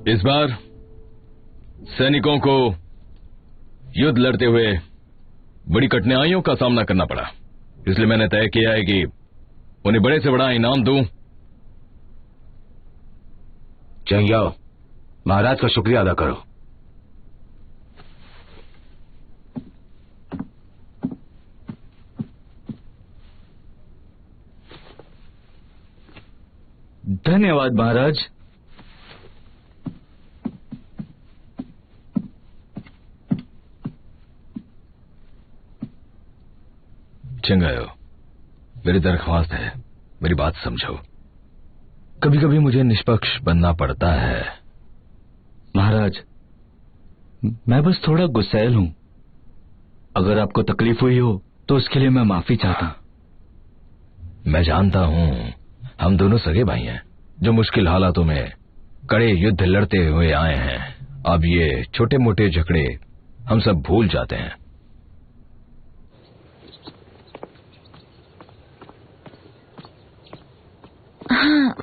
इस बार सैनिकों को युद्ध लड़ते हुए बड़ी कठिनाइयों का सामना करना पड़ा, इसलिए मैंने तय किया है कि उन्हें बड़े से बड़ा इनाम दूं। चेंग याओ, महाराज का शुक्रिया अदा करो। धन्यवाद महाराज। चंगायो, मेरी दरख्वास्त है, मेरी बात समझो। कभी कभी मुझे निष्पक्ष बनना पड़ता है। महाराज, मैं बस थोड़ा गुस्सैल हूं। अगर आपको तकलीफ हुई हो तो उसके लिए मैं माफी चाहता हूं। मैं जानता हूं, हम दोनों सगे भाई हैं जो मुश्किल हालातों में कड़े युद्ध लड़ते हुए आए हैं। अब ये छोटे मोटे झगड़े हम सब भूल जाते हैं। हाँ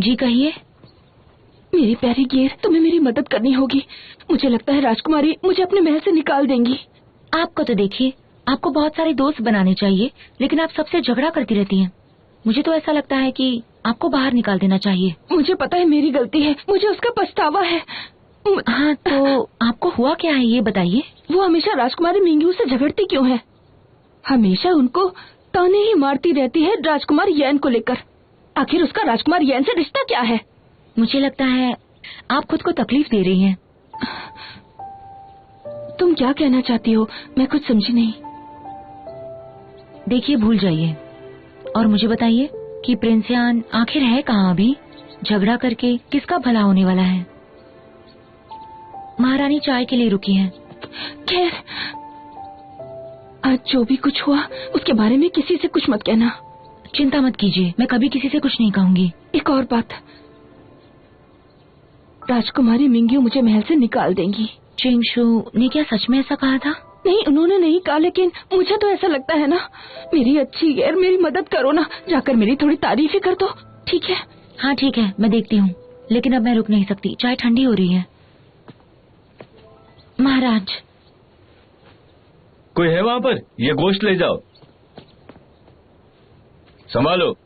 जी, कहिए। मेरी प्यारी गेर, तुम्हें मेरी मदद करनी होगी। मुझे लगता है राजकुमारी मुझे अपने महल से निकाल देंगी। आपको तो देखिए, आपको बहुत सारे दोस्त बनाने चाहिए, लेकिन आप सबसे झगड़ा करती रहती हैं। मुझे तो ऐसा लगता है कि आपको बाहर निकाल देना चाहिए। मुझे पता है मेरी गलती है, मुझे उसका पछतावा है। हाँ, तो आपको हुआ क्या है ये बताइए। वो हमेशा राजकुमारी मिंग्यू से झगड़ती क्यों है? हमेशा उनको ताने ही मारती रहती है राजकुमार यैन को लेकर। आखिर उसका राजकुमार यैन से रिश्ता क्या है? मुझे लगता है आप खुद को तकलीफ दे रही हैं। तुम क्या कहना चाहती हो? मैं कुछ समझी नहीं। देखिए, भूल जाइए और मुझे बताइए कि प्रिंस यान आखिर है कहाँ अभी? झगड़ा करके किसका भला होने वाला है? महारानी चाय के लिए रुकी हैं। खैर, आज जो भी कुछ हुआ उसके बारे में किसी से कुछ मत कहना। चिंता मत कीजिए, मैं कभी किसी से कुछ नहीं कहूंगी। एक और बात, राजकुमारी मिंग्यू मुझे महल से निकाल देंगी। चिंगशू ने क्या सच में ऐसा कहा था? नहीं, उन्होंने नहीं कहा, लेकिन मुझे तो ऐसा लगता है ना। मेरी अच्छी गैर, मेरी मदद करो ना, जाकर मेरी थोड़ी तारीफ ही कर दो, ठीक है? हाँ ठीक है, मैं देखती हूँ, लेकिन अब मैं रुक नहीं सकती, चाय ठंडी हो रही है। महाराज, कोई है वहाँ पर? ये गोश्त ले जाओ। संभालो,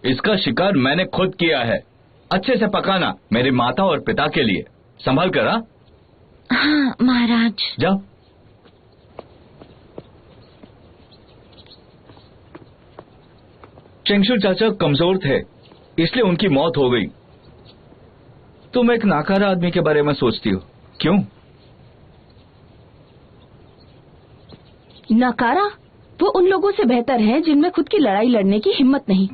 इसका शिकार मैंने खुद किया है। अच्छे से पकाना, मेरी माता और पिता के लिए। संभाल कर। हाँ महाराज। जाओ। चेंगशू चाचा कमजोर थे, इसलिए उनकी मौत हो गई। तुम एक नाकारा आदमी के बारे में सोचती हो, क्यों? नाकारा? वो उन लोगों से बेहतर है जिनमें खुद की लड़ाई लड़ने की हिम्मत नहीं।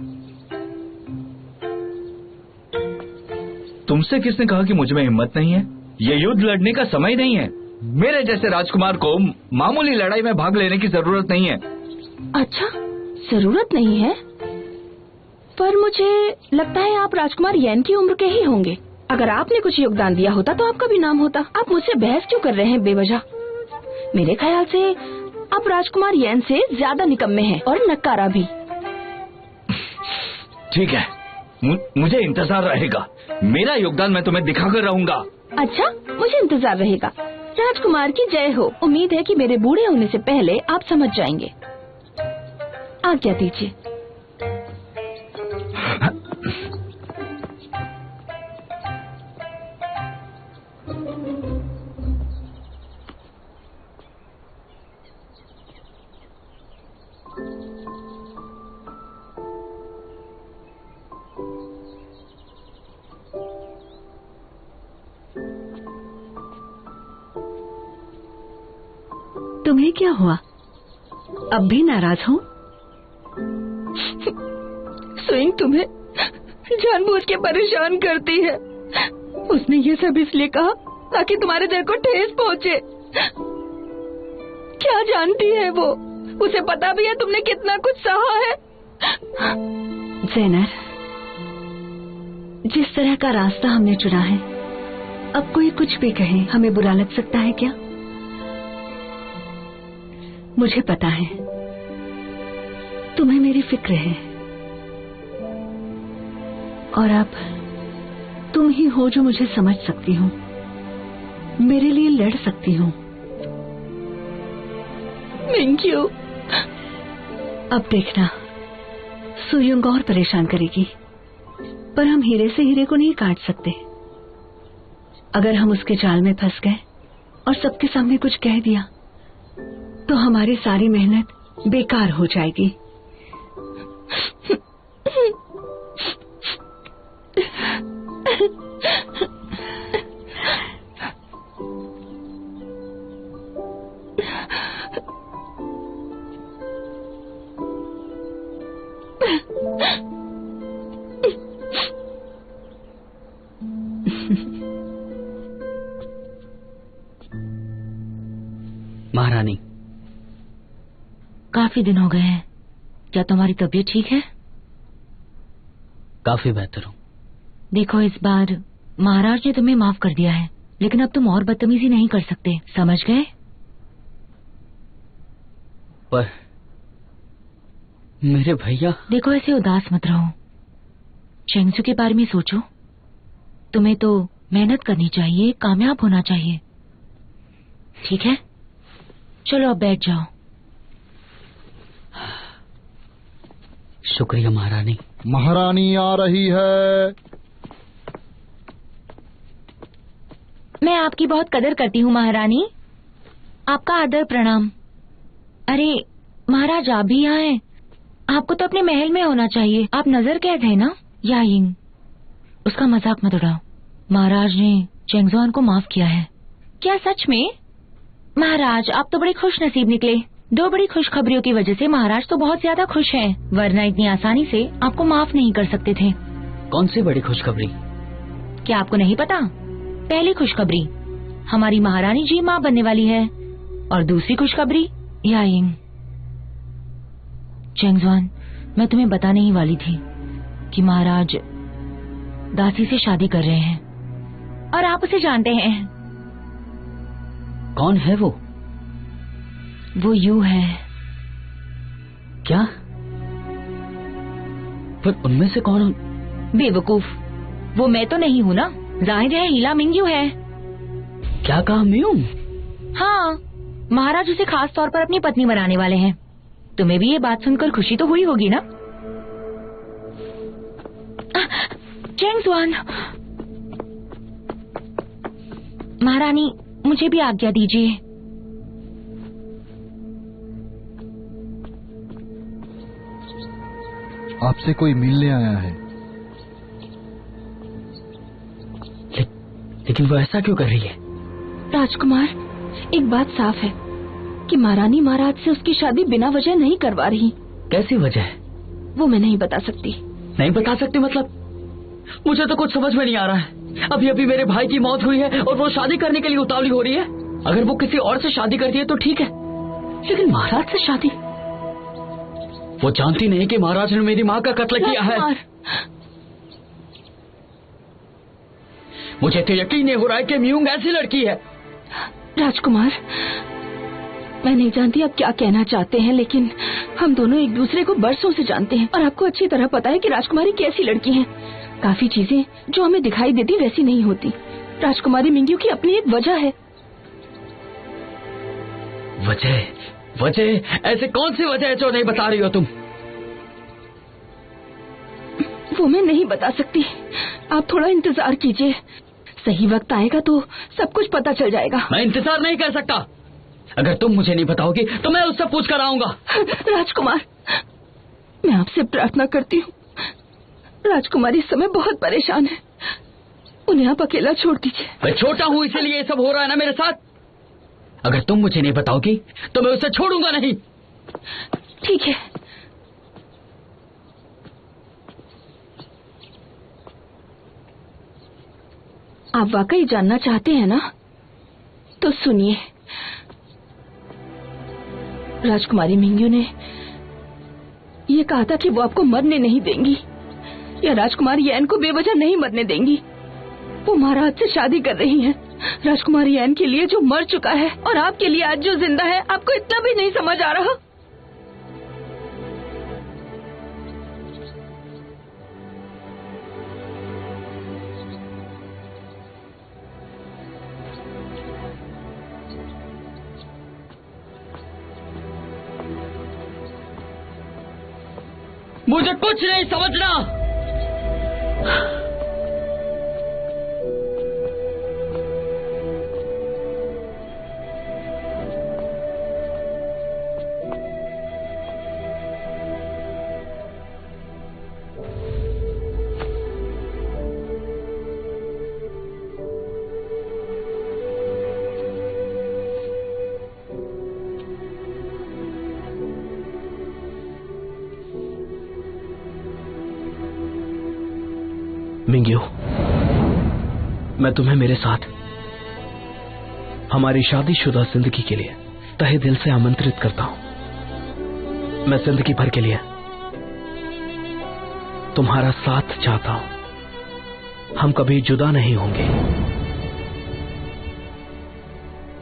तुमसे किसने कहा कि मुझ में हिम्मत नहीं है? ये युद्ध लड़ने का समय नहीं है। मेरे जैसे राजकुमार को मामूली लड़ाई में भाग लेने की जरूरत नहीं है। अच्छा, जरूरत नहीं है? पर मुझे लगता है आप राजकुमार यैन की उम्र के ही होंगे। अगर आपने कुछ योगदान दिया होता तो आपका भी नाम होता। आप मुझसे बहस क्यों कर रहे हैं बेवजह? मेरे ख्याल से आप राजकुमार यैन से ज्यादा निकम्मे हैं और नकारा भी। ठीक है, मुझे इंतजार रहेगा। मेरा योगदान मैं तुम्हें दिखाकर रहूंगा। अच्छा, मुझे इंतजार रहेगा। राजकुमार की जय हो। उम्मीद है कि मेरे बूढ़े होने से पहले आप समझ जाएंगे। आज्ञा दीजिए। तुम्हें क्या हुआ? अब भी नाराज हो? स्विंग तुम्हें जानबूझ के परेशान करती है। उसने ये सब इसलिए कहा ताकि तुम्हारे दिल को ठेस पहुंचे। क्या जानती है वो? उसे पता भी है तुमने कितना कुछ सहा है। जेनर, जिस तरह का रास्ता हमने चुना है, अब कोई कुछ भी कहे हमें बुरा लग सकता है क्या? मुझे पता है तुम्हें मेरी फिक्र है, और अब तुम ही हो जो मुझे समझ सकती हो, मेरे लिए लड़ सकती हो। मिंग्यू, अब देखना, सुयुंग और परेशान करेगी, पर हम हीरे से हीरे को नहीं काट सकते। अगर हम उसके जाल में फंस गए और सबके सामने कुछ कह दिया तो हमारी सारी मेहनत बेकार हो जाएगी। महारानी, काफी दिन हो गए हैं, क्या तुम्हारी तबीयत ठीक है? काफी बेहतर हूँ। देखो, इस बार महाराज ने तुम्हें माफ कर दिया है, लेकिन अब तुम और बदतमीजी नहीं कर सकते, समझ गए? पर मेरे भैया। देखो, ऐसे उदास मत रहो, चेंगसू के बारे में सोचो। तुम्हें तो मेहनत करनी चाहिए, कामयाब होना चाहिए, ठीक है? चलो अब बैठ जाओ। शुक्रिया महारानी। महारानी आ रही है। मैं आपकी बहुत कदर करती हूँ महारानी, आपका आदर प्रणाम। अरे महाराज, आप भी यहाँ हैं? आपको तो अपने महल में होना चाहिए, आप नजर कैद है ना? यायिंग, उसका मजाक मत उड़ाओ। महाराज ने चेंगजुआन को माफ किया है। क्या सच में? महाराज, आप तो बड़े खुश नसीब निकले। 2 बड़ी खुशखबरियों की वजह से महाराज तो बहुत ज्यादा खुश हैं, वरना इतनी आसानी से आपको माफ नहीं कर सकते थे। कौन सी बड़ी खुशखबरी? क्या आपको नहीं पता? पहली खुशखबरी, हमारी महारानी जी माँ बनने वाली है, और दूसरी खुशखबरी, यायिंग। चेंगजुआन, मैं तुम्हें बताने ही वाली थी कि महाराज दासी से शादी कर रहे हैं, और आप उसे जानते हैं। कौन है वो? वो यू है। क्या? फिर उनमें से कौन? बेवकूफ, वो मैं तो नहीं हूँ ना, जाहिर है हीला मिंग्यू है। क्या कहा म्यूंग? हाँ, महाराज उसे खास तौर पर अपनी पत्नी बनाने वाले हैं। तुम्हें भी ये बात सुनकर खुशी तो हुई होगी ना? चेंगजुआन, महारानी मुझे भी आज्ञा दीजिए। आपसे कोई मिलने आया है। लेकिन वो ऐसा क्यों कर रही है? राजकुमार, एक बात साफ है कि महारानी महाराज से उसकी शादी बिना वजह नहीं करवा रही। कैसी वजह है? वो मैं नहीं बता सकती। नहीं बता सकती मतलब? मुझे तो कुछ समझ में नहीं आ रहा है। अभी अभी मेरे भाई की मौत हुई है और वो शादी करने के लिए उतावली हो रही है। अगर वो किसी और से शादी करती है तो ठीक है, लेकिन महाराज से शादी? वो जानती नहीं कि महाराज ने मेरी माँ का कत्ल किया है। मुझे तो यकीन नहीं हो रहा है कि म्यूंग ऐसी लड़की है। राजकुमार, मैं नहीं जानती आप क्या कहना चाहते हैं, लेकिन हम दोनों एक दूसरे को बरसों से जानते हैं और आपको अच्छी तरह पता है कि राजकुमारी कैसी लड़की है। काफी चीजें जो हमें दिखाई देती वैसी नहीं होती। राजकुमारी मिंग्यू की अपनी एक वजह है। वजह? वजह? ऐसे कौन सी वजह है जो नहीं बता रही हो तुम? वो मैं नहीं बता सकती, आप थोड़ा इंतजार कीजिए, सही वक्त आएगा तो सब कुछ पता चल जाएगा। मैं इंतजार नहीं कर सकता। अगर तुम मुझे नहीं बताओगी तो मैं उससे पूछ कर आऊंगा। राजकुमार, मैं आपसे प्रार्थना करती हूँ, राजकुमारी इस समय बहुत परेशान है, उन्हें आप अकेला छोड़ दीजिए। मैं छोटा हूँ इसीलिए ये सब हो रहा है ना मेरे साथ। अगर तुम मुझे नहीं बताओगी तो मैं उसे छोड़ूंगा नहीं। ठीक है। आप वाकई जानना चाहते हैं ना? तो सुनिए, राजकुमारी मिंग्यू ने ये कहा था कि वो आपको मरने नहीं देंगी, या राजकुमारी यैन को बेवजह नहीं मरने देंगी। वो महाराज से शादी कर रही हैं। राजकुमारी यैन के लिए जो मर चुका है और आपके लिए आज जो जिंदा है, आपको इतना भी नहीं समझ आ रहा? मुझे कुछ नहीं समझना। मिंग्यो, मैं तुम्हें मेरे साथ हमारी शादीशुदा जिंदगी के लिए तहे दिल से आमंत्रित करता हूं। मैं जिंदगी भर के लिए तुम्हारा साथ चाहता हूं। हम कभी जुदा नहीं होंगे।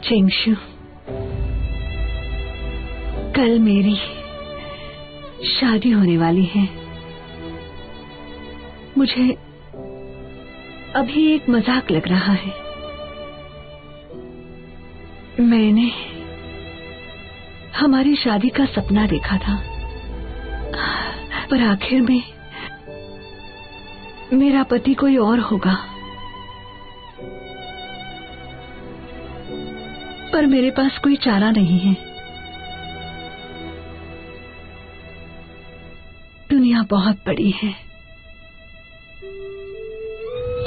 चेंगशु, कल मेरी शादी होने वाली है। मुझे अभी एक मजाक लग रहा है। मैंने हमारी शादी का सपना देखा था, पर आखिर में मेरा पति कोई और होगा। पर मेरे पास कोई चारा नहीं है। दुनिया बहुत बड़ी है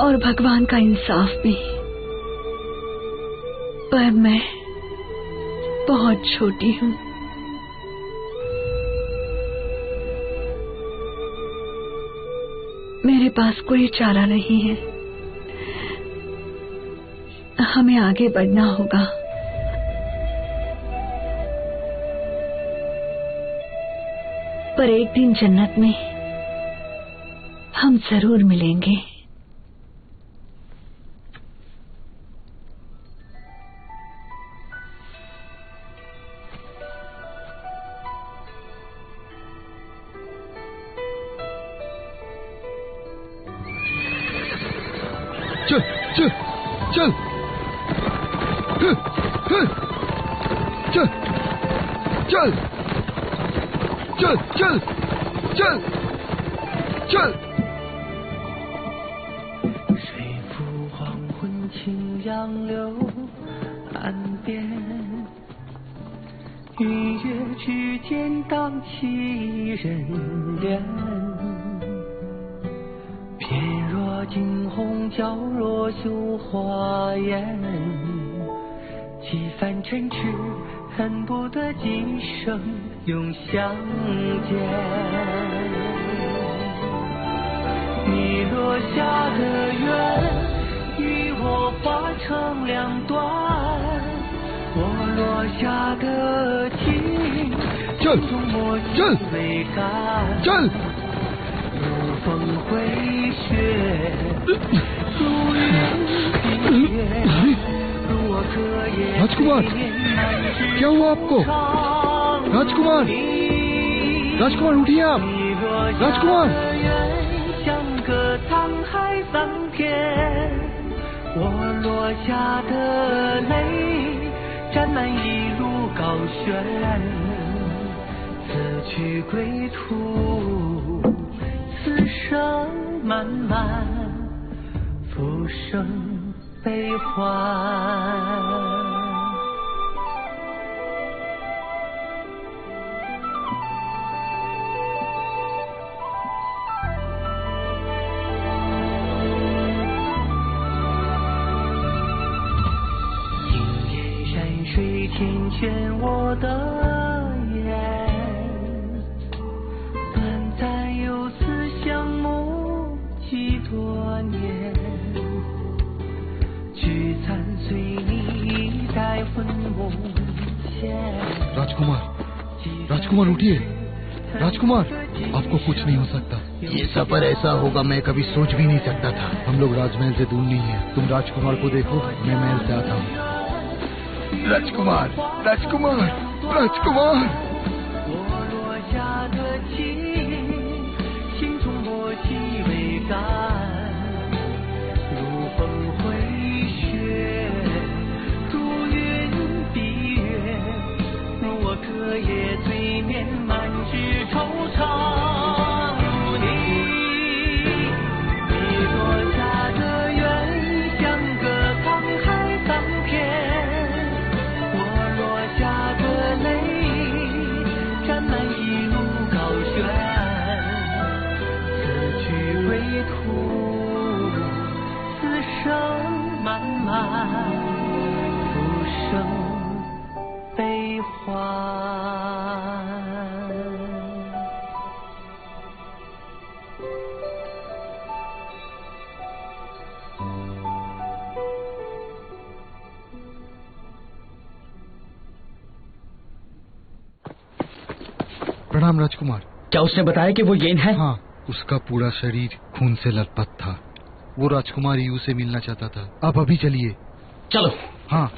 और भगवान का इंसाफ भी, पर मैं बहुत छोटी हूं। मेरे पास कोई चारा नहीं है। हमें आगे बढ़ना होगा। पर एक दिन जन्नत में हम जरूर मिलेंगे। चल चल चल चल चल चल चल चल चल 谁负黄昏轻杨柳岸边，云月之间荡起人恋。翩若惊鸿，娇若绣花颜，几番嗔痴，恨不得今生永相见。你落下的缘，与我化成两段，我落下的情，ਚੱਲ心中默契ਚੱਲ未干。 ਚੱਲ 如风回雪，如云蔽月，如我隔夜 राजकुमार, क्या हुआ आपको? राजकुमार, राजकुमार उठिए आप। राजकुमार, 像个沧海桑田，我落下的泪沾满一路高悬，此去归途。 此生漫漫，浮生悲欢。 今夜山水缱绻我的眼。 几多年，聚餐随你在魂梦前。 राजकुमार, राजकुमार उठिए। राजकुमार, आपको कुछ नहीं हो सकता। ये सफर ऐसा होगा मैं कभी सोच भी नहीं सकता था। हम लोग राजमहल से दूर नहीं है। तुम राजकुमार को देखो, मैं महल से आता हूँ। राजकुमार, राजकुमार, राजकुमार। 我落下的情，心中默契未干。如风回雪，如云蔽月，如我隔夜对面满纸惆怅。欢。प्रणाम राजकुमार। क्या उसने बताया कि वो येन है? हाँ, उसका पूरा शरीर खून से लथपथ था। वो राजकुमार यू से मिलना चाहता था। आप अभी चलिए। चलो। हाँ।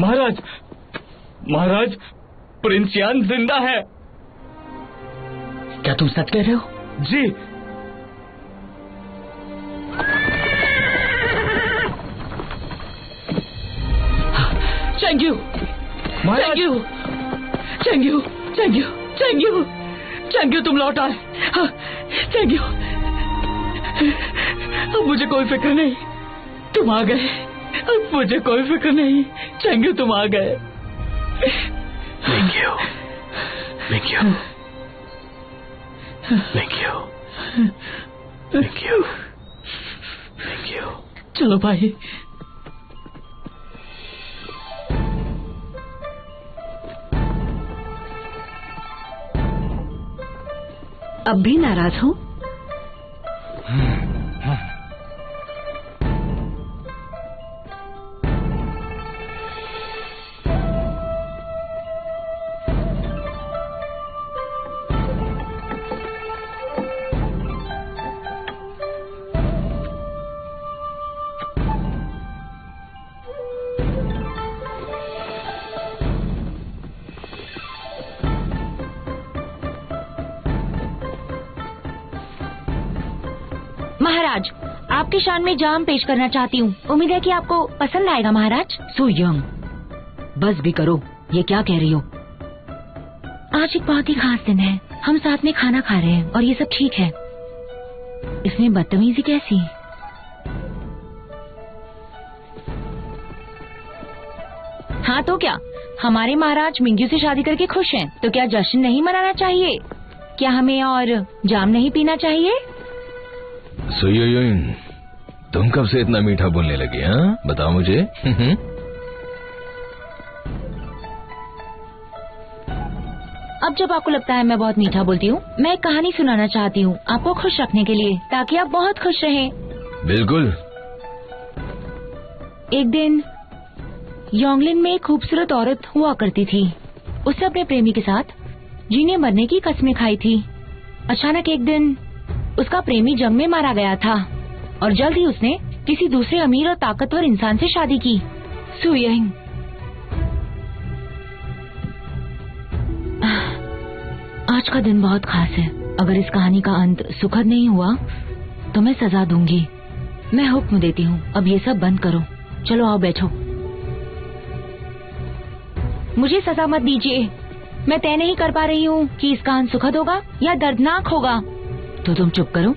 महाराज, महाराज, प्रिंस यान जिंदा है। क्या तुम सच कह रहे हो? जी। चेंग्यू, चेंग्यू, चेंग्यू, चेंग्यू, चेंग्यू, चेंग्यू, तुम लौट आए। चेंग्यू, अब मुझे कोई फिक्र नहीं, तुम आ गए। अब मुझे कोई फिक्र नहीं, चेंग्यू, तुम आ गए। Mingyu, Mingyu, Mingyu, Mingyu, Mingyu. चलो भाई। अब भी नाराज हो? महाराज, आपकी शान में जाम पेश करना चाहती हूँ। उम्मीद है कि आपको पसंद आएगा महाराज। सुयंग, बस भी करो, ये क्या कह रही हो? आज एक बहुत ही खास दिन है। हम साथ में खाना खा रहे हैं और ये सब ठीक है। इसमें बदतमीजी कैसी? हाँ तो क्या, हमारे महाराज मिंग्यू से शादी करके खुश हैं, तो क्या जश्न नहीं मनाना चाहिए? क्या हमें और जाम नहीं पीना चाहिए? सुयोयुन, तुम कब से इतना मीठा बोलने लगी? हाँ, बताओ मुझे। अब जब आपको लगता है मैं बहुत मीठा बोलती हूँ, मैं एक कहानी सुनाना चाहती हूँ आपको खुश रखने के लिए, ताकि आप बहुत खुश रहें। बिल्कुल। एक दिन योंगलिन में एक खूबसूरत औरत हुआ करती थी। उसने अपने प्रेमी के साथ जीने मरने की कस्में खाई थी। अचानक एक दिन उसका प्रेमी जंग में मारा गया था और जल्द ही उसने किसी दूसरे अमीर और ताकतवर इंसान से शादी की। सुयंग, आज का दिन बहुत खास है। अगर इस कहानी का अंत सुखद नहीं हुआ तो मैं सजा दूंगी। मैं हुक्म देती हूँ, अब ये सब बंद करो। चलो आओ बैठो। मुझे सजा मत दीजिए। मैं तय नहीं कर पा रही हूँ कि इसका अंत सुखद होगा या दर्दनाक होगा। तो तुम चुप करो।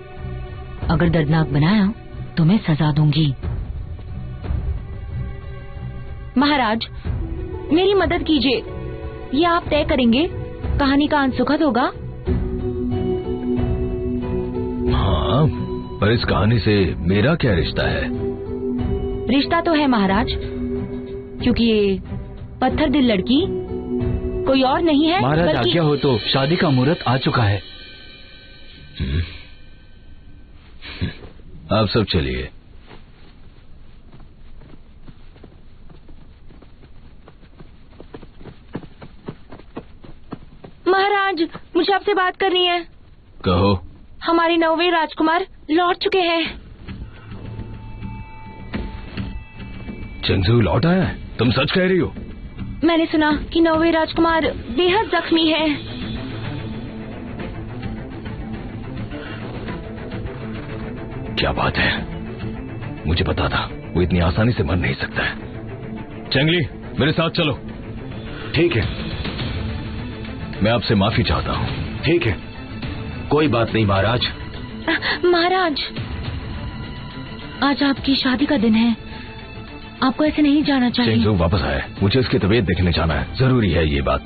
अगर दर्दनाक बनाया तो मैं सजा दूंगी। महाराज, मेरी मदद कीजिए। ये आप तय करेंगे कहानी का अंत सुखद होगा? हाँ, पर इस कहानी से मेरा क्या रिश्ता है? रिश्ता तो है महाराज, क्योंकि ये पत्थर दिल लड़की कोई और नहीं है। महाराज आज्ञा हो तो शादी का मुहूर्त आ चुका है। आप सब चलिए। महाराज, मुझे आपसे बात करनी है। कहो। हमारे 9वें राजकुमार लौट चुके हैं। चेंगजू लौट आया है? तुम सच कह रही हो? मैंने सुना कि 9वें राजकुमार बेहद जख्मी है। क्या बात है, मुझे पता था वो इतनी आसानी से मर नहीं सकता है। चेंगली, मेरे साथ चलो। ठीक है। मैं आपसे माफी चाहता हूँ। ठीक है, कोई बात नहीं महाराज। महाराज, आज आपकी शादी का दिन है, आपको ऐसे नहीं जाना चाहिए। चेंगजू वापस आए, मुझे उसकी तबीयत देखने जाना है, जरूरी है ये बात।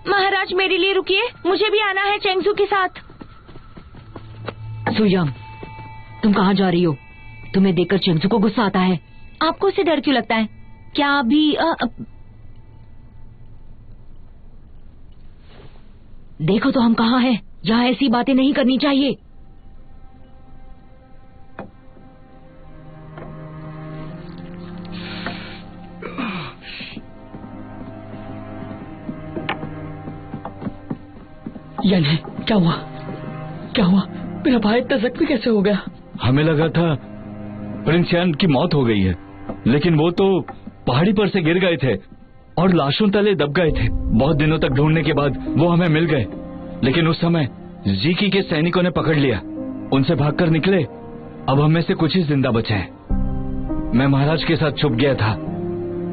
महाराज महाराज मेरे लिए रुकिए, मुझे भी आना है चेंगसू के साथ। सुयांग, तुम कहाँ जा रही हो? तुम्हें देखकर चेंगसू को गुस्सा आता है। आपको उसे डर क्यों लगता है? क्या अभी देखो तो हम कहाँ हैं। यहाँ ऐसी बातें नहीं करनी चाहिए। यान है, क्या हुआ? क्या हुआ? मेरा भाई इतना जख्मी कैसे हो गया? हमें लगा था प्रिंस यान की मौत हो गई है, लेकिन वो तो पहाड़ी पर से गिर गए थे और लाशों तले दब गए थे। बहुत दिनों तक ढूंढने के बाद वो हमें मिल गए, लेकिन उस समय जीकी के सैनिकों ने पकड़ लिया। उनसे भागकर निकले। अब हमें से कुछ ही जिंदा बचे हैं। मैं महाराज के साथ छुप गया था,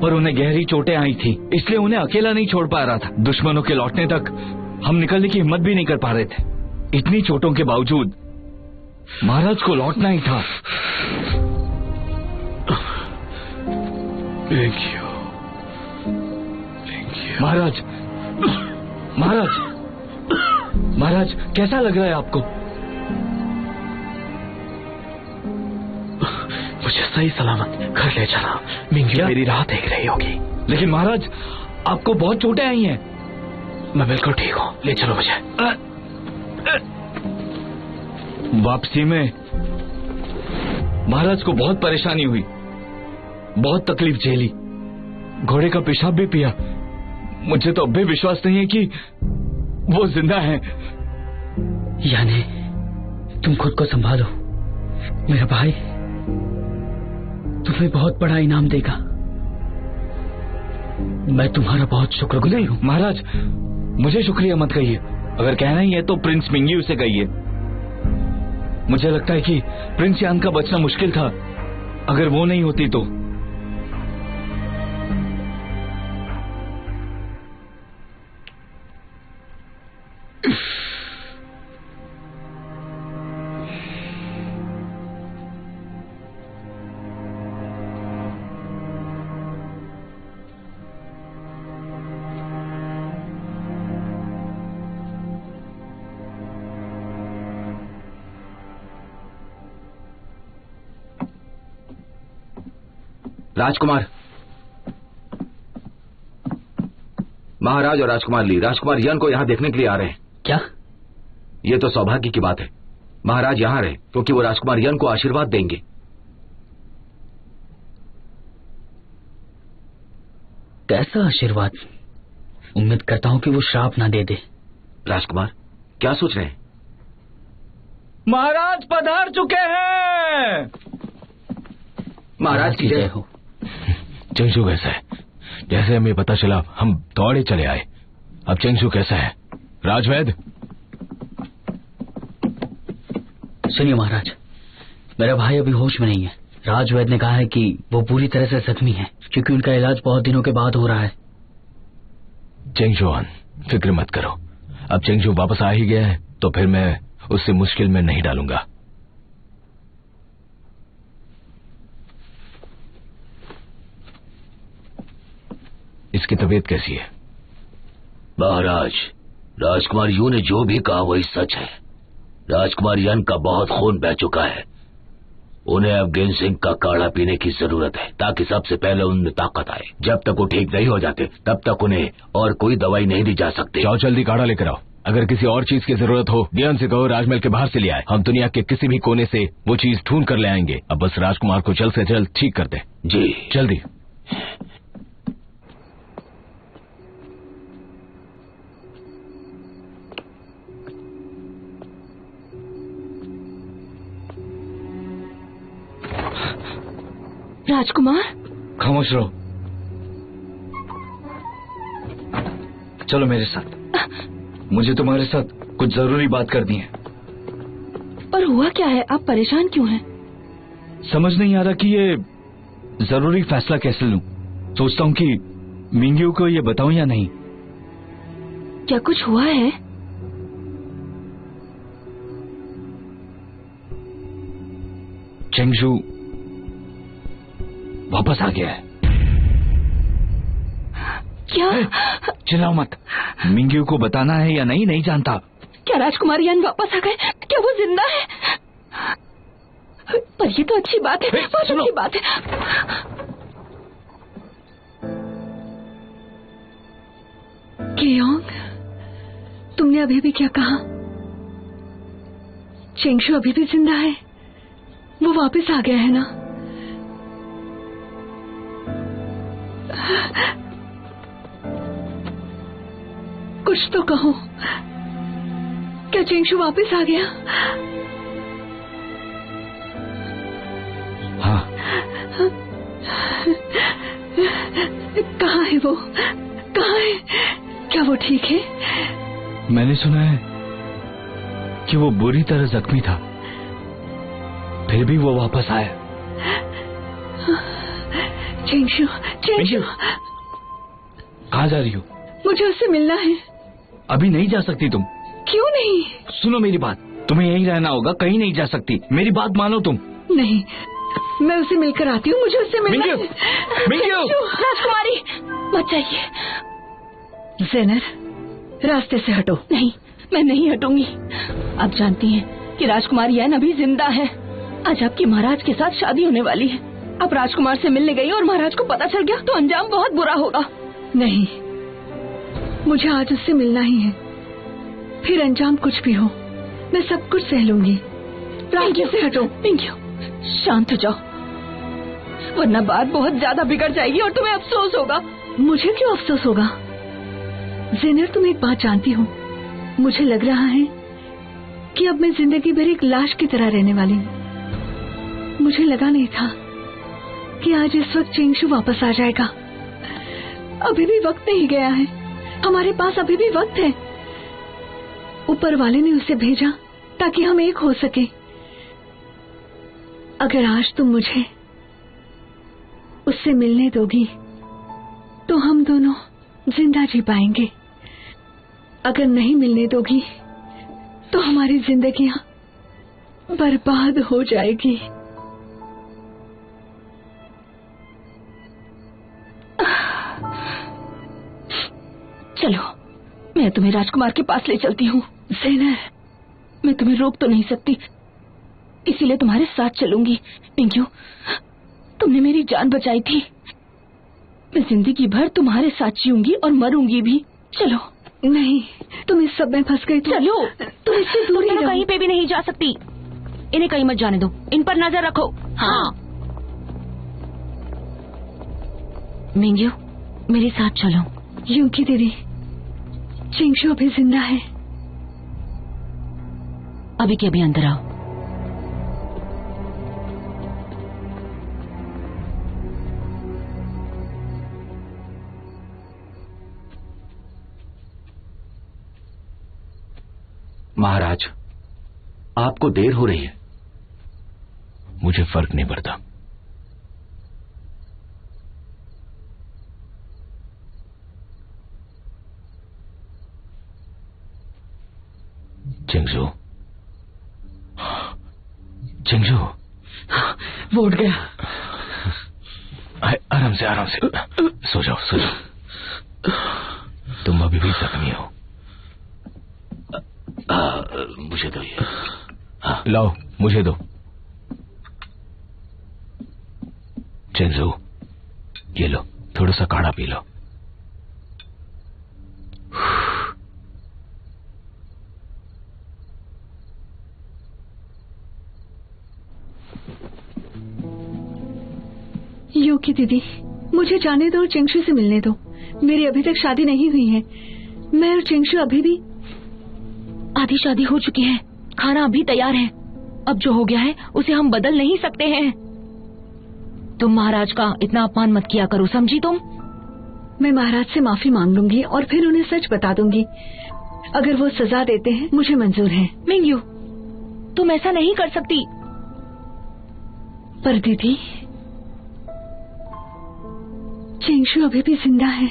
पर उन्हें गहरी चोटें आई थी, इसलिए उन्हें अकेला नहीं छोड़ पा रहा था। दुश्मनों के लौटने तक हम निकलने की हिम्मत भी नहीं कर पा रहे थे। इतनी चोटों के बावजूद महाराज को लौटना ही था। महाराज, महाराज, महाराज, कैसा लग रहा है आपको? मुझे सही सलामत घर ले जाना। मिंगी मेरी राह देख रही होगी। लेकिन महाराज, आपको बहुत चोटें आई हैं। मैं बिल्कुल ठीक हूँ, ले चलो मुझे। वापसी में महाराज को बहुत परेशानी हुई, बहुत तकलीफ झेली, घोड़े का पेशाब भी पिया। मुझे तो अब भी विश्वास नहीं है कि वो जिंदा है। यानी तुम खुद को संभालो। मेरा भाई तुम्हें बहुत बड़ा इनाम देगा। मैं तुम्हारा बहुत शुक्रगुजार हूँ। महाराज, मुझे शुक्रिया मत कहिए। अगर कहना ही है तो प्रिंस मिंग्यू से कहिए। मुझे लगता है कि प्रिंस यान का बचना मुश्किल था। अगर वो नहीं होती तो। राजकुमार, महाराज और राजकुमार ली राजकुमार यन को यहाँ देखने के लिए आ रहे हैं। क्या? ये तो सौभाग्य की बात है। महाराज यहाँ रहे क्योंकि वो राजकुमार यन को आशीर्वाद देंगे। कैसा आशीर्वाद? उम्मीद करता हूँ कि वो श्राप ना दे दे। राजकुमार, क्या सोच रहे हैं? महाराज पधार चुके हैं। महाराज की जय हो। चेंगसू कैसा है? जैसे हमें पता चला हम दौड़े चले आए। अब चेंगसू कैसा है? राजवैद, सुनिए महाराज, मेरा भाई अभी होश में नहीं है। राजवैद ने कहा है कि वो पूरी तरह से जख्मी है क्योंकि उनका इलाज बहुत दिनों के बाद हो रहा है। चेंगसुआन, फिक्र मत करो। अब चेंगसू वापस आ ही गया है तो फिर मैं उससे मुश्किल में नहीं डालूंगा। इसकी तबीयत कैसी है? महाराज, राजकुमार यू ने जो भी कहा वही सच है। राजकुमार यन का बहुत खून बह चुका है। उन्हें अब गिनसिंग का काढ़ा पीने की जरूरत है ताकि सबसे पहले उनमें ताकत आए। जब तक वो ठीक नहीं हो जाते तब तक उन्हें और कोई दवाई नहीं दी जा सकती। जाओ जल्दी काढ़ा लेकर आओ। अगर किसी और चीज की जरूरत हो डियन से कहो राजमहल के बाहर से ले आए। हम दुनिया के किसी भी कोने से वो चीज ढूंढ कर ले आएंगे। अब बस राजकुमार को जल्द से जल्द ठीक कर दे। जी जल्दी। राजकुमार, खामोश रहो। चलो मेरे साथ। मुझे तुम्हारे साथ कुछ जरूरी बात करनी है। पर हुआ क्या है? आप परेशान क्यों हैं? समझ नहीं आ रहा कि ये जरूरी फैसला कैसे लूं। सोचता हूँ कि मिंग्यू को ये बताऊं या नहीं। क्या कुछ हुआ है? चेंगसू वापस आ गया है। क्या? चिल्लाओ मत। मिंग्यू को बताना है या नहीं, नहीं जानता। क्या राजकुमार यान वापस आ गए? क्या वो जिंदा है? पर ये तो अच्छी बात है, बहुत अच्छी बात है। केयोंग, तुमने अभी भी क्या कहा? चेंगशु अभी भी जिंदा है? वो वापस आ गया है ना? कुछ तो कहो। क्या चेंगशु वापस आ गया? हाँ। कहाँ है वो? कहाँ है? क्या वो ठीक है? मैंने सुना है कि वो बुरी तरह जख्मी था, फिर भी वो वापस आया। चेंगशु, चेंगशु, कहाँ जा रही हो? मुझे उससे मिलना है। अभी नहीं जा सकती तुम। क्यों नहीं? सुनो मेरी बात, तुम्हें यहीं रहना होगा, कहीं नहीं जा सकती। मेरी बात मानो तुम। नहीं, मैं उसे मिलकर आती हूँ। मुझे उससे मिलना है। मिंग्यू! राजकुमारी, मत जाइए। ज़ेनर, रास्ते से हटो। नहीं, मैं नहीं हटूंगी। आप जानती हैं कि राजकुमार यान अभी जिंदा है। आज आपकी महाराज के साथ शादी होने वाली है। आप राजकुमार से मिलने गई और महाराज को पता चल गया तो अंजाम बहुत बुरा होगा। नहीं, मुझे आज उससे मिलना ही है। फिर अंजाम कुछ भी हो, मैं सब कुछ सह लूंगी। रास्ते से हटो। मिंग्यू, शांत हो जाओ, वरना बात बहुत ज्यादा बिगड़ जाएगी और तुम्हें अफसोस होगा। मुझे क्यों अफसोस होगा? ज़ेनर, तुम एक बात जानती हो, मुझे लग रहा है कि अब मैं जिंदगी भर एक लाश की तरह रहने वाली हूँ। मुझे लगा नहीं था कि आज इस वक्त चेंगशु वापस आ जाएगा। अभी भी वक्त नहीं गया है, हमारे पास अभी भी वक्त है। ऊपर वाले ने उसे भेजा ताकि हम एक हो सके। अगर आज तुम मुझे उससे मिलने दोगी तो हम दोनों जिंदा जी पाएंगे। अगर नहीं मिलने दोगी तो हमारी जिंदगियां बर्बाद हो जाएगी। चलो, मैं तुम्हें राजकुमार के पास ले चलती हूँ। ज़ेनर, मैं तुम्हें रोक तो नहीं सकती, इसीलिए तुम्हारे साथ चलूंगी। मिंग्यू, तुमने मेरी जान बचाई थी। मैं जिंदगी भर तुम्हारे साथ जीऊंगी और मरूंगी भी। चलो। नहीं, तुम इस सब में फंस गई। चलो, तुम इससे दूर ही रहो। कहीं पे भी नहीं जा सकती। इन्हें कहीं मत जाने दो, इन पर नजर रखो। हाँ। मिंग्यू, मेरे साथ चलो। यूंकी दीदी, चेंगशु अभी जिंदा है। अभी के अभी अंदर आओ। महाराज, आपको देर हो रही है। मुझे फर्क नहीं पड़ता। चेंगशु, चेंगशु, वो उठ गया। आराम से, आराम से। सो जाओ, सो जाओ। तुम अभी भी जख्मी हो। मुझे दो ये। लाओ, मुझे दो। चेंगशु, ये लो, थोड़ा सा काढ़ा पी लो। यूकी दीदी, मुझे जाने दो और चेंगशु से मिलने दो। मेरी अभी तक शादी नहीं हुई है। मैं और चेंगशु अभी भी आधी शादी हो चुकी है, खाना अभी तैयार है। अब जो हो गया है उसे हम बदल नहीं सकते हैं। तुम महाराज का इतना अपमान मत किया करो, समझी तुम? मैं महाराज से माफी मांग लूंगी और फिर उन्हें सच बता दूंगी। अगर वो सजा देते हैं, मुझे मंजूर है। मिंग्यू, तुम ऐसा नहीं कर सकती। पर दीदी, चेंगशु अभी भी जिंदा है।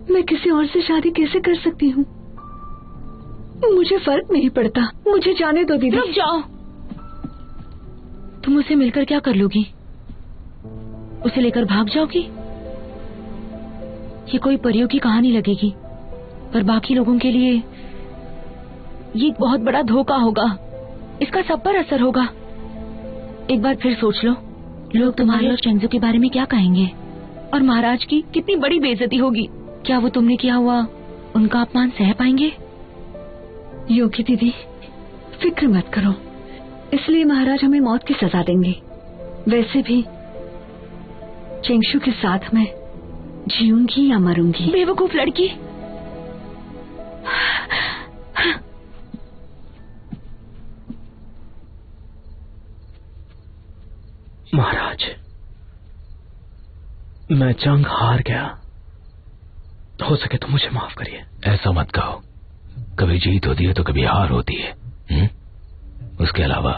मैं किसी और से शादी कैसे कर सकती हूँ? मुझे फर्क नहीं पड़ता। मुझे जाने दो दीदी। रुक जाओ। तुम उसे मिलकर क्या कर लोगी? उसे लेकर भाग जाओगी? ये कोई परियों की कहानी लगेगी, पर बाकी लोगों के लिए ये एक बहुत बड़ा धोखा होगा। इसका सब पर असर होगा। एक बार फिर सोच लो, लोग तुम्हारे और चेंगजू के बारे में क्या कहेंगे, और महाराज की कितनी बड़ी बेइज्जती होगी। क्या वो तुमने किया हुआ उनका अपमान सह पाएंगे? योगी दीदी, फिक्र मत करो, इसलिए महाराज हमें मौत की सजा देंगे। वैसे भी चेंगशू के साथ मैं जीऊंगी या मरूंगी। बेवकूफ लड़की। महाराज, मैं जंग हार गया, हो सके तो मुझे माफ करिए। ऐसा मत कहो, कभी जीत होती है तो कभी हार होती है। उसके अलावा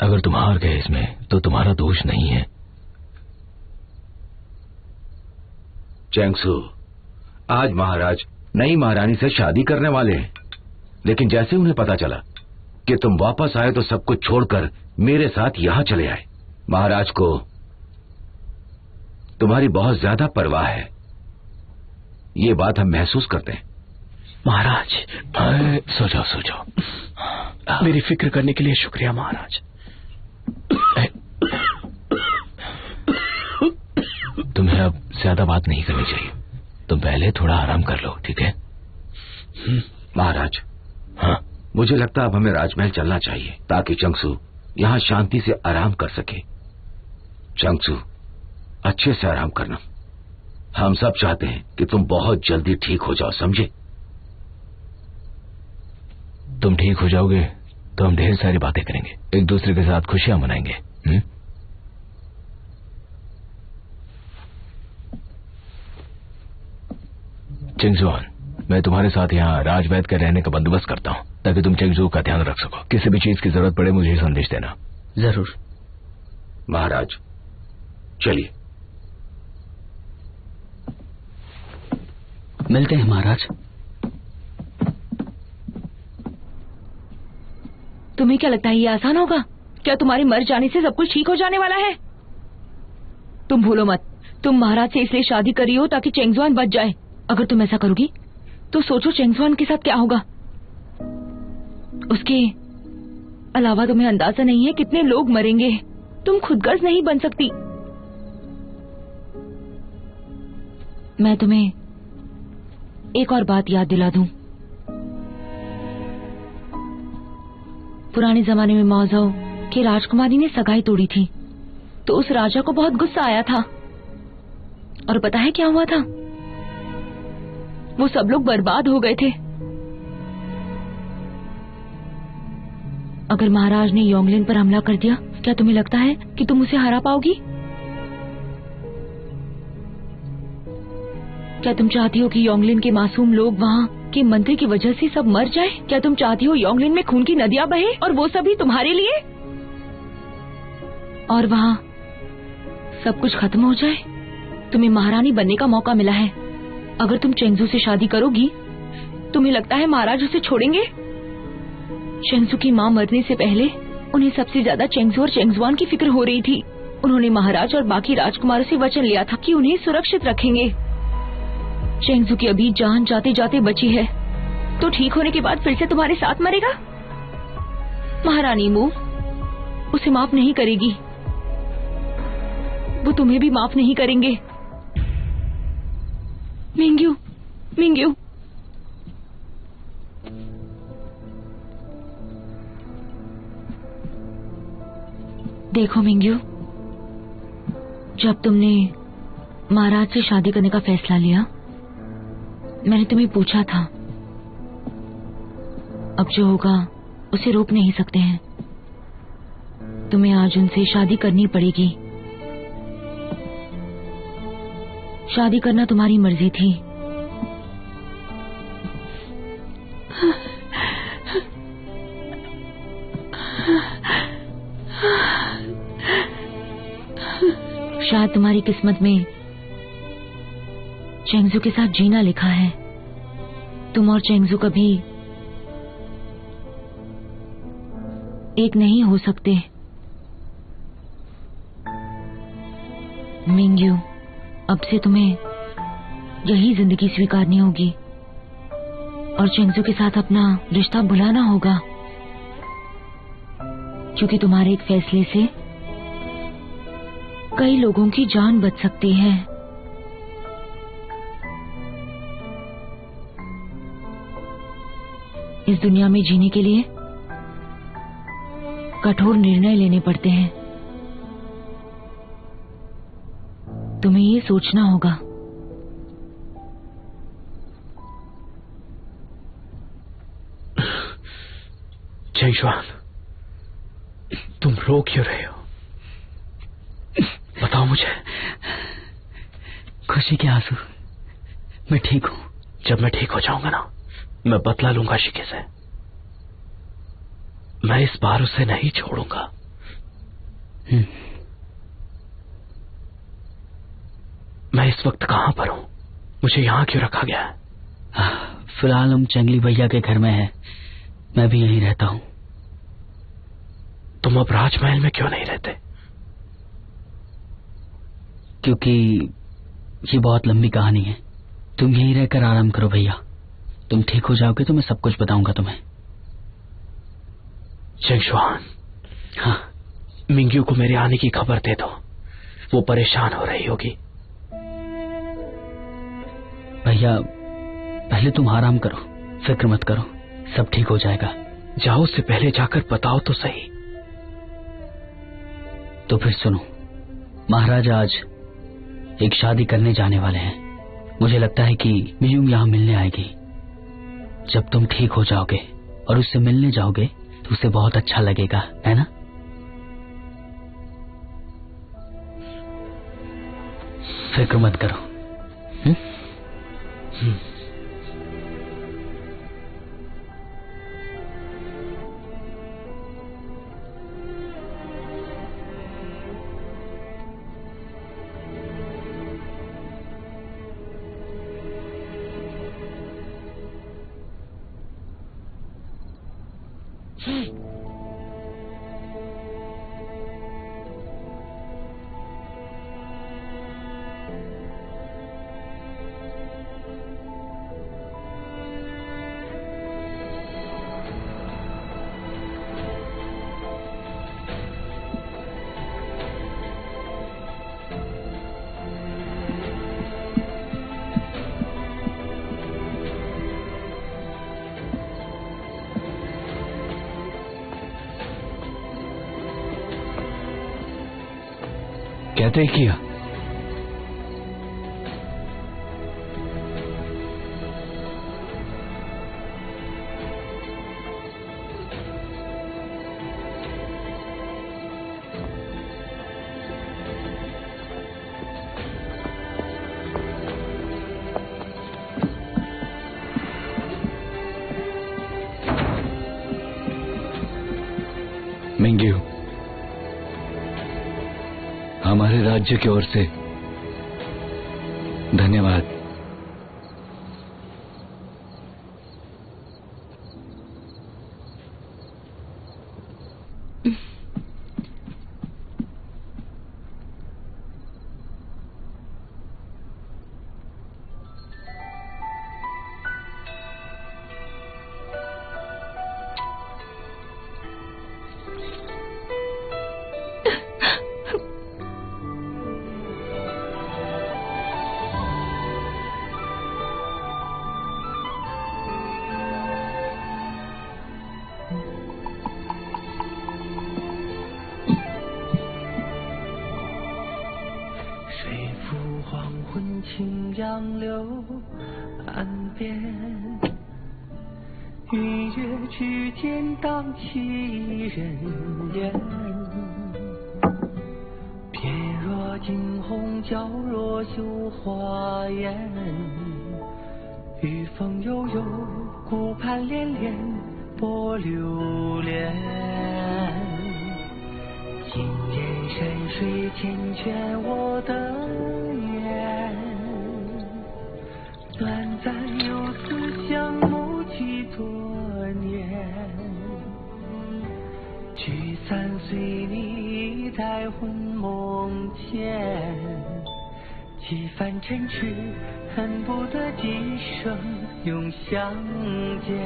अगर तुम हार गए इसमें तो तुम्हारा दोष नहीं है। चेंगसू, आज महाराज नई महारानी से शादी करने वाले हैं, लेकिन जैसे उन्हें पता चला कि तुम वापस आए तो सब कुछ छोड़कर मेरे साथ यहां चले आए। महाराज को तुम्हारी बहुत ज्यादा परवाह है, ये बात हम महसूस करते हैं। महाराज, सो जाओ। मेरी फिक्र करने के लिए शुक्रिया महाराज। तुम्हें अब ज्यादा बात नहीं करनी चाहिए, तुम पहले थोड़ा आराम कर लो, ठीक है? महाराज, हाँ, मुझे लगता है अब हमें राजमहल चलना चाहिए ताकि चेंगसू यहाँ शांति से आराम कर सके। चेंगसू, अच्छे से आराम करना। हम सब चाहते हैं कि तुम बहुत जल्दी ठीक हो जाओ, समझे? तुम ठीक हो जाओगे तो हम ढेर सारी बातें करेंगे, एक दूसरे के साथ खुशियां मनाएंगे। चिंगजुआन, मैं तुम्हारे साथ यहाँ राजवैद के रहने का बंदोबस्त करता हूँ ताकि तुम चेंगजू का ध्यान रख सको। किसी भी चीज की जरूरत पड़े मुझे संदेश देना। जरूर महाराज, चलिए। मिलते हैं महाराज। तुम्हें क्या लगता है ये आसान होगा? क्या तुम्हारे मर जाने से सब कुछ ठीक हो जाने वाला है? तुम भूलो मत, तुम महाराज से इसलिए शादी कर रही हो ताकि चेंगजुआन बच जाए। अगर तुम ऐसा करोगी तो सोचो चेंगजुआन के साथ क्या होगा। उसके अलावा तुम्हें अंदाजा नहीं है कितने लोग मरेंगे। तुम खुदगर्ज नहीं बन सकती। मैं तुम्हें एक और बात याद दिला दूं। पुराने जमाने में मौजो की राजकुमारी ने सगाई तोड़ी थी तो उस राजा को बहुत गुस्सा आया था, और पता है क्या हुआ था? वो सब लोग बर्बाद हो गए थे। अगर महाराज ने योंगलिन पर हमला कर दिया, क्या तुम्हें लगता है कि तुम उसे हरा पाओगी? क्या तुम चाहती हो कि योंगलिन के मासूम लोग वहाँ के मंत्री की वजह से सब मर जाए? क्या तुम चाहती हो योंगलिन में खून की नदियां बहे, और वो सभी तुम्हारे लिए? और वहाँ सब कुछ खत्म हो जाए? तुम्हें महारानी बनने का मौका मिला है। अगर तुम चेंगजू से शादी करोगी, तुम्हें लगता है महाराज उसे छोड़ेंगे? चेंगजू की माँ मरने से पहले उन्हें सबसे ज्यादा चेंगजू और चेंगजुआन की फिक्र हो रही थी। उन्होंने महाराज और बाकी राजकुमारों से वचन लिया था कि उन्हें सुरक्षित रखेंगे। चेंगजू की अभी जान जाते जाते बची है, तो ठीक होने के बाद फिर से तुम्हारे साथ मरेगा? महारानी मू उसे माफ नहीं करेगी, वो तुम्हें भी माफ नहीं करेंगे। मिंग्यू, मिंग्यू, देखो मिंग्यू, जब तुमने महाराज से शादी करने का फैसला लिया, मैंने तुम्हें पूछा था। अब जो होगा उसे रोक नहीं सकते हैं। तुम्हें आज उनसे शादी करनी पड़ेगी। शादी करना तुम्हारी मर्जी थी। शायद तुम्हारी किस्मत में चेंगजू के साथ जीना लिखा है। तुम और चेंगजू कभी एक नहीं हो सकते। मिंग्यू, अब से तुम्हें यही जिंदगी स्वीकारनी होगी और चेंगजू के साथ अपना रिश्ता भुलाना होगा, क्योंकि तुम्हारे एक फैसले से कई लोगों की जान बच सकती है। इस दुनिया में जीने के लिए कठोर निर्णय लेने पड़ते हैं। तुम्हें ये सोचना होगा। चेंगशुआन, तुम रो क्यों रहे हो? बताओ मुझे। खुशी के आंसू। मैं ठीक हूँ। जब मैं ठीक हो जाऊंगा ना, मैं बदला लूंगा शिके से। मैं इस बार उसे नहीं छोड़ूंगा। मैं इस वक्त कहां पर हूं? मुझे यहां क्यों रखा गया है? फिलहाल हम चंगली भैया के घर में हैं। मैं भी यहीं रहता हूं। तुम अब राजमहल में क्यों नहीं रहते? क्योंकि ये बहुत लंबी कहानी है। तुम यहीं रहकर आराम करो भैया। तुम ठीक हो जाओगे तो मैं सब कुछ बताऊंगा तुम्हें। चेंगशुआन, हाँ, मिंग्यू को मेरे आने की खबर दे दो। वो परेशान हो रही होगी। भैया पहले तुम आराम करो, फिक्र मत करो, सब ठीक हो जाएगा। जाओ, उससे पहले जाकर बताओ तो सही। तो फिर सुनो, महाराज आज एक शादी करने जाने वाले हैं। मुझे लगता है कि मिंग्यू यहां मिलने आएगी। जब तुम ठीक हो जाओगे और उससे मिलने जाओगे तो उसे बहुत अच्छा लगेगा, है ना? फिक्र मत करो। क्या तय किया? मिंग्यू, हमारे राज्य की ओर से धन्यवाद। 恨不得今生永相见。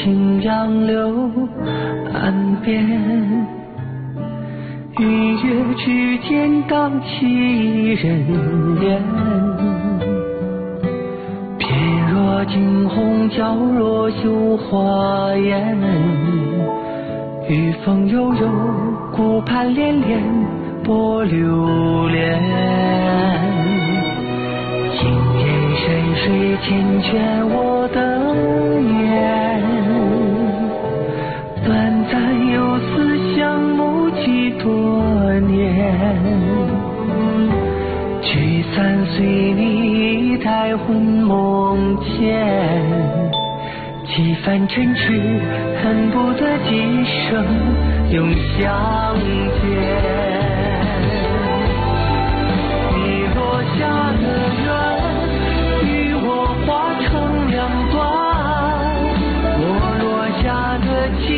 清杨柳岸边，云月之间荡起一人烟。翩若惊鸿，皎若绣花颜。雨风悠悠，顾盼连连，波流连。轻烟深水缱绻我的眼。短暂游丝相慕几多年，聚散随你呆魂梦牵，几番嗔痴恨不得今生永相见。你落下的缘与我化成两段，我落下的情